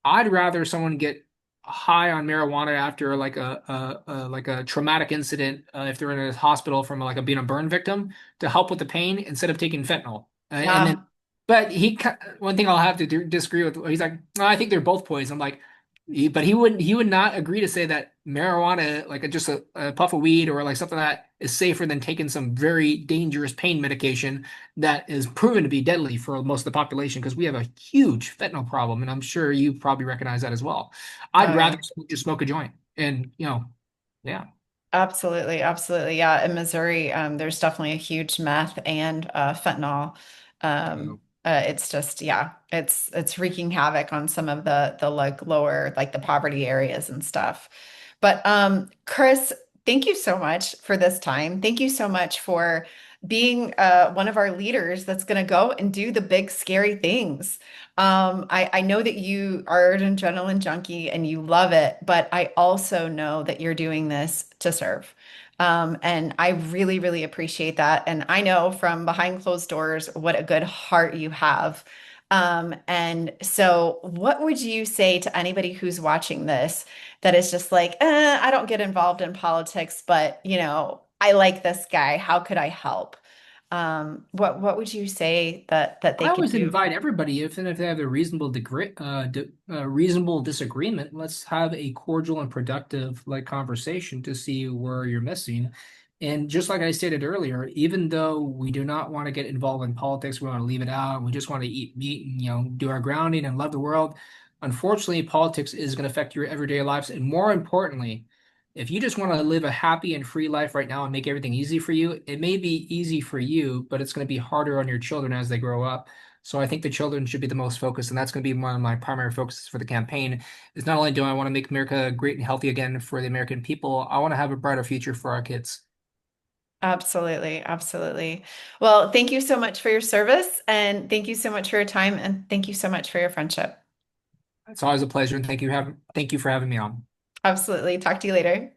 I'd rather someone get high on marijuana after like a traumatic incident, if they're in a hospital from like a being a burn victim, to help with the pain instead of taking fentanyl. And then, Yeah. but one thing I'll have to disagree with. He's like, "No, I think they're both poison." I'm like, but he would not agree to say that marijuana, like just a puff of weed or like something that is safer than taking some very dangerous pain medication that is proven to be deadly for most of the population, because we have a huge fentanyl problem, and I'm sure you probably recognize that as well. I'd Oh rather yeah. just smoke a joint, and yeah. Absolutely, absolutely. Yeah, in Missouri, there's definitely a huge meth and fentanyl. So It's just, yeah, it's wreaking havoc on some of the like lower, like the poverty areas and stuff. But Chris, thank you so much for this time. Thank you so much for being one of our leaders that's going to go and do the big scary things. I know that you are an adrenaline junkie and you love it, but I also know that you're doing this to serve. And I really, really appreciate that. And I know from behind closed doors what a good heart you have. And so, what would you say to anybody who's watching this that is just like, I don't get involved in politics, but I like this guy. How could I help? What would you say that they I could always do? invite everybody, if they have a reasonable disagreement, let's have a cordial and productive like conversation to see where you're missing. And just like I stated earlier, even though we do not want to get involved in politics, we want to leave it out. We just want to eat meat and do our grounding and love the world. Unfortunately, politics is going to affect your everyday lives, and more importantly, if you just want to live a happy and free life right now and make everything easy for you, it may be easy for you, but it's going to be harder on your children as they grow up. So I think the children should be the most focused, and that's going to be one of my primary focuses for the campaign. Is not only do I want to make America great and healthy again for the American people, I want to have a brighter future for our kids. Absolutely, absolutely. Well, thank you so much for your service and thank you so much for your time and thank you so much for your friendship. It's always a pleasure, and thank you for having me on. Absolutely. Talk to you later.